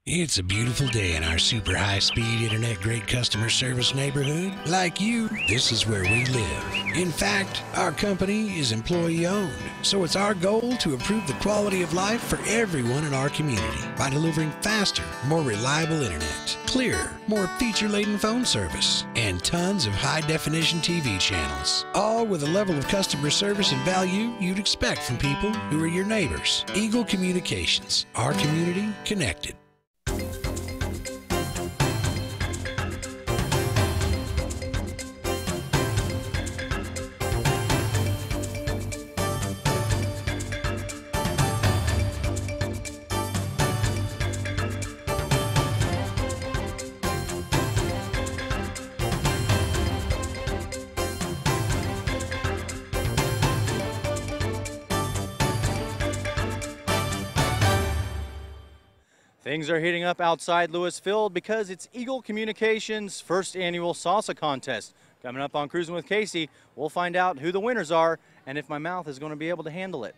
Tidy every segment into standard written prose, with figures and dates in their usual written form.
It's a beautiful day in our super high-speed internet great customer service neighborhood. Like you, this is where we live. In fact, our company is employee-owned, so it's our goal to improve the quality of life for everyone in our community by delivering faster, more reliable internet, clearer, more feature-laden phone service, and tons of high-definition TV channels, all with a level of customer service and value you'd expect from people who are your neighbors. Eagle Communications, our community connected. Things are heating up outside Louisville because it's Eagle Communications' first annual salsa contest. Coming up on Cruising with Casey, we'll find out who the winners are and if my mouth is going to be able to handle it.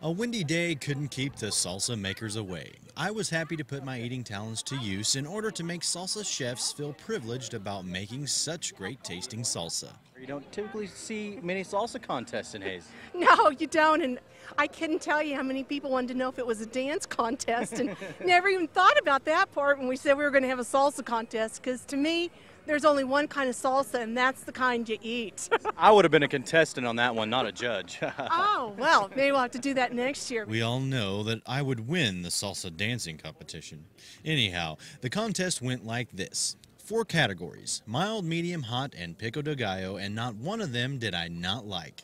A windy day couldn't keep the salsa makers away. I was happy to put my eating talents to use in order to make salsa chefs feel privileged about making such great tasting salsa. You don't typically see many salsa contests in Hayes. No, you don't, and I couldn't tell you how many people wanted to know if it was a dance contest and never even thought about that part when we said we were going to have a salsa contest, because to me, there's only one kind of salsa, and that's the kind you eat. I would have been a contestant on that one, not a judge. Oh, well, maybe we'll have to do that next year. We all know that I would win the salsa dancing competition. Anyhow, the contest went like this. 4 categories: mild, medium, hot, and pico de gallo, and not one of them did I not like.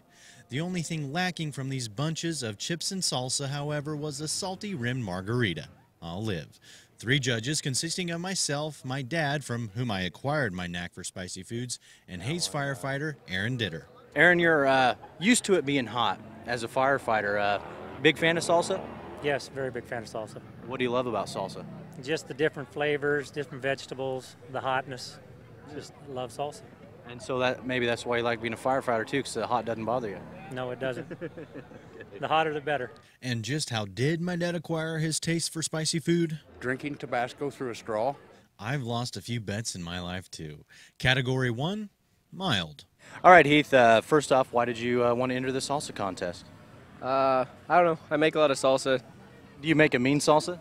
The only thing lacking from these bunches of chips and salsa, however, was a salty rimmed margarita. I'll live. 3 judges consisting of myself, my dad, from whom I acquired my knack for spicy foods, and Hayes firefighter Aaron Ditter. Aaron, you're used to it being hot as a firefighter. Big fan of salsa? Yes, very big fan of salsa. What do you love about salsa? Just the different flavors, different vegetables, the hotness. Just love salsa. And so maybe that's why you like being a firefighter too, because the hot doesn't bother you. No, it doesn't. The hotter the better. And just how did my dad acquire his taste for spicy food? Drinking Tabasco through a straw. I've lost a few bets in my life too. Category 1, mild. All right, Heath, first off, why did you want to enter the salsa contest? I don't know. I make a lot of salsa. Do you make a mean salsa?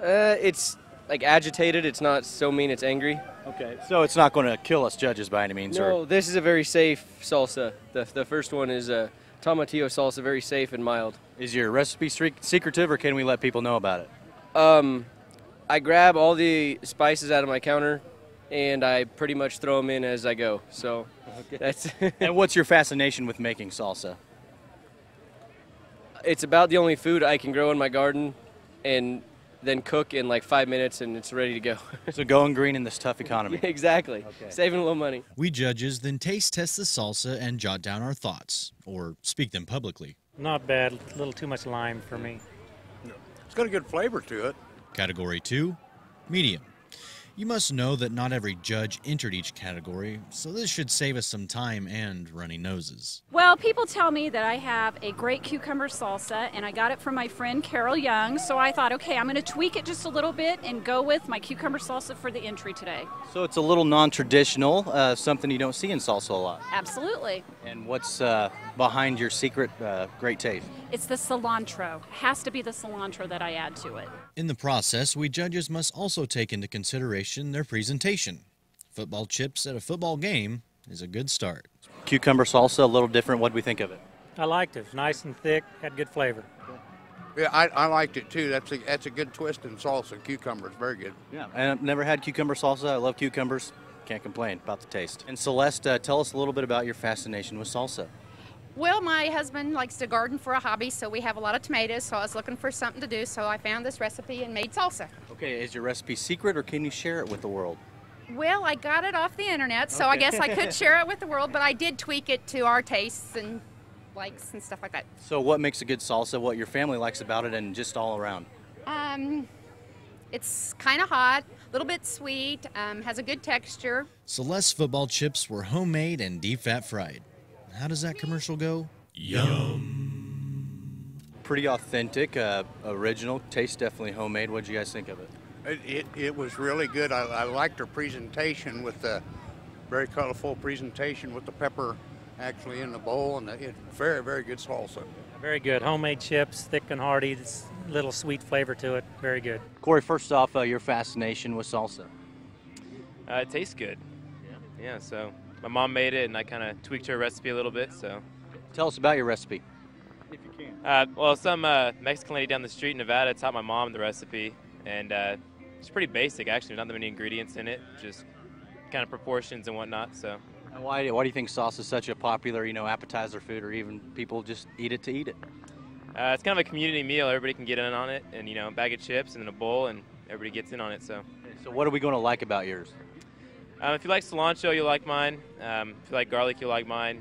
It's like agitated. It's not so mean it's angry. Okay, so it's not going to kill us judges by any means? No, or... this is a very safe salsa. The first one is tomatillo salsa, very safe and mild. Is your recipe secretive, or can we let people know about it? I grab all the spices out of my counter, and I pretty much throw them in as I go. So that's. And what's your fascination with making salsa? It's about the only food I can grow in my garden, and then cook in like 5 minutes, and it's ready to go. So going green in this tough economy. Exactly. Okay. Saving a little money. We judges then taste test the salsa and jot down our thoughts, or speak them publicly. Not bad. A little too much lime for me. It's got a good flavor to it. Category 2, medium. You must know that not every judge entered each category, so this should save us some time and runny noses. Well, people tell me that I have a great cucumber salsa, and I got it from my friend Carol Young, so I thought, okay, I'm going to tweak it just a little bit and go with my cucumber salsa for the entry today. So it's a little non-traditional, something you don't see in salsa a lot. Absolutely. And what's behind your secret great taste? It's the cilantro. It has to be the cilantro that I add to it. In the process, we judges must also take into consideration their presentation. Football chips at a football game is a good start. Cucumber salsa, a little different. What do we think of it? I liked it. Nice and thick, had good flavor. Yeah, I liked it too. That's a good twist in salsa. Cucumber is very good. Yeah, I've never had cucumber salsa. I love cucumbers. Can't complain about the taste. And Celeste, tell us a little bit about your fascination with salsa. Well, my husband likes to garden for a hobby, so we have a lot of tomatoes, so I was looking for something to do, so I found this recipe and made salsa. Okay, is your recipe secret, or can you share it with the world? Well, I got it off the internet, so I guess I could share it with the world, but I did tweak it to our tastes and likes and stuff like that. So what makes a good salsa, what your family likes about it, and just all around? It's kind of hot, a little bit sweet, has a good texture. Celeste football chips were homemade and deep fat fried. How does that commercial go? Yum. Pretty authentic, original. Tastes definitely homemade. What did you guys think of it? It was really good. I liked her presentation with the very colorful presentation with the pepper actually in the bowl, and it's very, very good salsa. Very good. Homemade chips, thick and hearty. It's a little sweet flavor to it. Very good. Kory, first off, your fascination with salsa. It tastes good. Yeah, so my mom made it, and I kind of tweaked her recipe a little bit, so. Tell us about your recipe. If you can. Well, some Mexican lady down the street in Nevada taught my mom the recipe, and it's pretty basic, actually. Not that many ingredients in it, just kind of proportions and whatnot, so. And why do you think salsa is such a popular, appetizer food, or even people just eat it to eat it? It's kind of a community meal. Everybody can get in on it, and a bag of chips and then a bowl, and everybody gets in on it. So what are we going to like about yours? If you like cilantro, you'll like mine. If you like garlic, you'll like mine.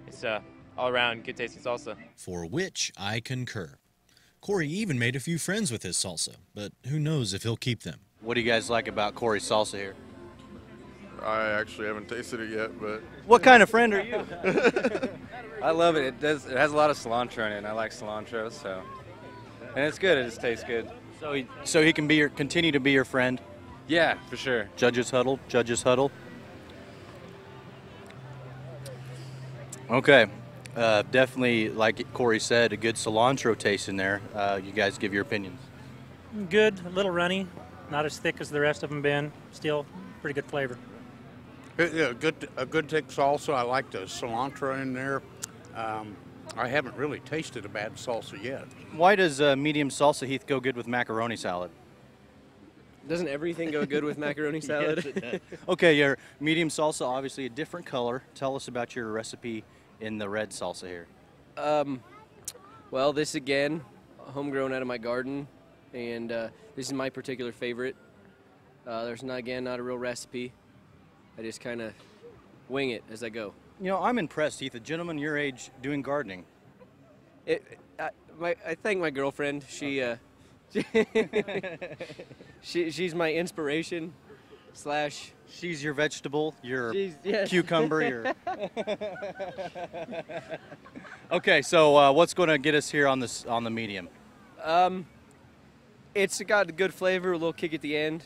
It's all around good tasting salsa. For which I concur. Kory even made a few friends with his salsa, but who knows if he'll keep them. What do you guys like about Kory's salsa here? I actually haven't tasted it yet, but... What kind of friend are you? I love it. It has a lot of cilantro in it, and I like cilantro, so... And it's good. It just tastes good. So he can continue to be your friend? Yeah, for sure. Judges huddle. Okay. Definitely, like Kory said, a good cilantro taste in there. You guys give your opinions. Good, a little runny. Not as thick as the rest of them been. Still pretty good flavor. Yeah, a good thick salsa. I like the cilantro in there. I haven't really tasted a bad salsa yet. Why does medium salsa, Heath, go good with macaroni salad? Doesn't everything go good with macaroni salad? Yes, it does. Okay, your medium salsa, obviously a different color. Tell us about your recipe in the red salsa here. Well, this again, homegrown out of my garden, and this is my particular favorite. There's not a real recipe. I just kind of wing it as I go. I'm impressed, Heath, a gentleman your age doing gardening. I thank my girlfriend. She, she's my inspiration / She's your vegetable, your cucumber, your... Okay, so what's going to get us here on the medium? It's got a good flavor, a little kick at the end.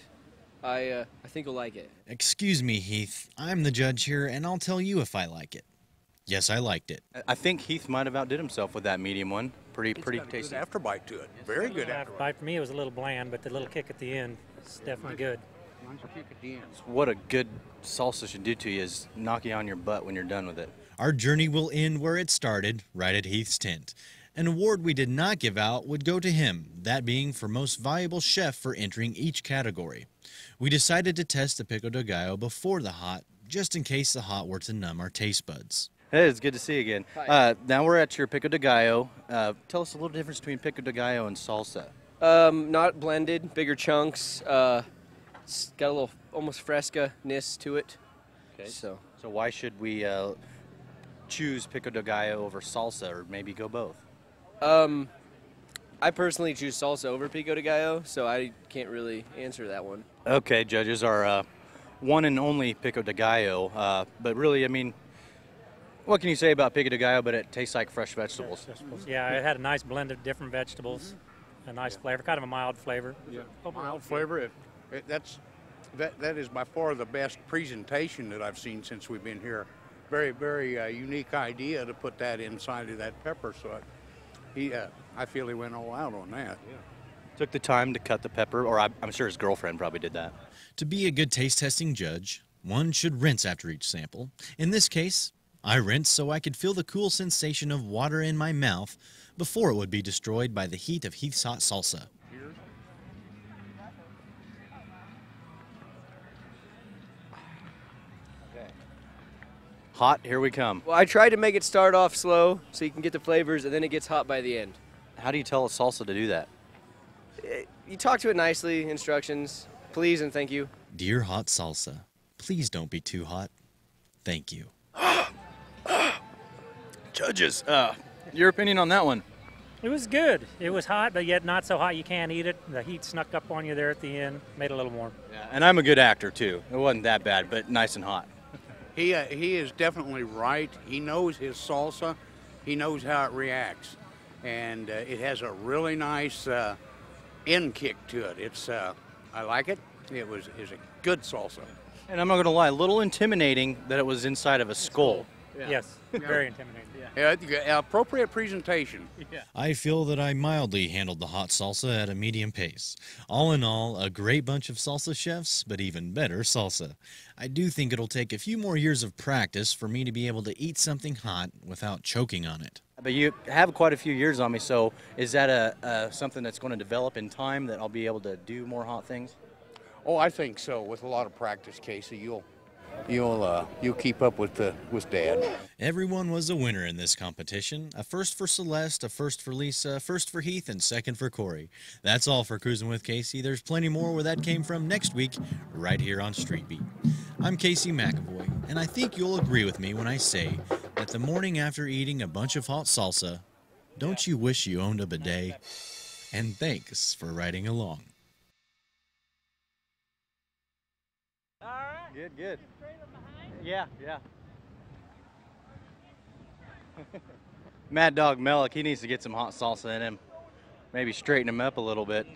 I think you'll like it. Excuse me, Heath. I'm the judge here, and I'll tell you if I like it. Yes, I liked it. I think Heath might have outdid himself with that medium one. Pretty tasty. Good afterbite to it. Very good afterbite. For me, it was a little bland, but the little kick at the end is definitely good. What a good salsa should do to you is knock you on your butt when you're done with it. Our journey will end where it started, right at Heath's tent. An award we did not give out would go to him, that being for most valuable chef for entering each category. We decided to test the pico de gallo before the hot, just in case the hot were to numb our taste buds. Hey, it's good to see you again. Now we're at your pico de gallo. Tell us a little difference between pico de gallo and salsa. Not blended, bigger chunks. It's got a little almost fresca-ness to it. Okay. So why should we choose pico de gallo over salsa, or maybe go both? I personally choose salsa over pico de gallo, so I can't really answer that one. Okay, judges, our one and only pico de gallo. But really, I mean, what can you say about pico de gallo, but it tastes like fresh vegetables? Yeah, it had a nice blend of different vegetables, a nice flavor, kind of a mild flavor. Yeah, mild flavor. That is by far the best presentation that I've seen since we've been here. Very, very unique idea to put that inside of that pepper. So I feel he went all out on that. Yeah. Took the time to cut the pepper, or I'm sure his girlfriend probably did that. To be a good taste testing judge, one should rinse after each sample. In this case, I rinsed so I could feel the cool sensation of water in my mouth before it would be destroyed by the heat of Heath's hot salsa. Hot, here we come. Well, I tried to make it start off slow so you can get the flavors, and then it gets hot by the end. How do you tell a salsa to do that? You talk to it nicely, instructions, please and thank you. Dear hot salsa, please don't be too hot. Thank you. Judges, your opinion on that one? It was good. It was hot, but yet not so hot you can't eat it. The heat snuck up on you there at the end, made it a little warm. Yeah, and I'm a good actor too. It wasn't that bad, but nice and hot. He is definitely right. He knows his salsa. He knows how it reacts. And it has a really nice end kick to it. It's I like it. It's a good salsa. And I'm not going to lie, a little intimidating that it was inside of a skull. Yeah. Yes, very intimidating. Yeah, appropriate presentation. Yeah. I feel that I mildly handled the hot salsa at a medium pace. All in all, a great bunch of salsa chefs, but even better salsa. I do think it'll take a few more years of practice for me to be able to eat something hot without choking on it. But you have quite a few years on me, so is that something that's going to develop in time that I'll be able to do more hot things? Oh, I think so. With a lot of practice, Casey, you'll keep up with Dad. Everyone was a winner in this competition. A first for Celeste, a first for Lisa, first for Heath, and second for Kory. That's all for Cruising with Casey. There's plenty more where that came from next week, right here on Street Beat. I'm Casey McAvoy, and I think you'll agree with me when I say that the morning after eating a bunch of hot salsa, don't you wish you owned a bidet? And thanks for riding along. Good. Yeah. Mad Dog Mellick, he needs to get some hot salsa in him. Maybe straighten him up a little bit.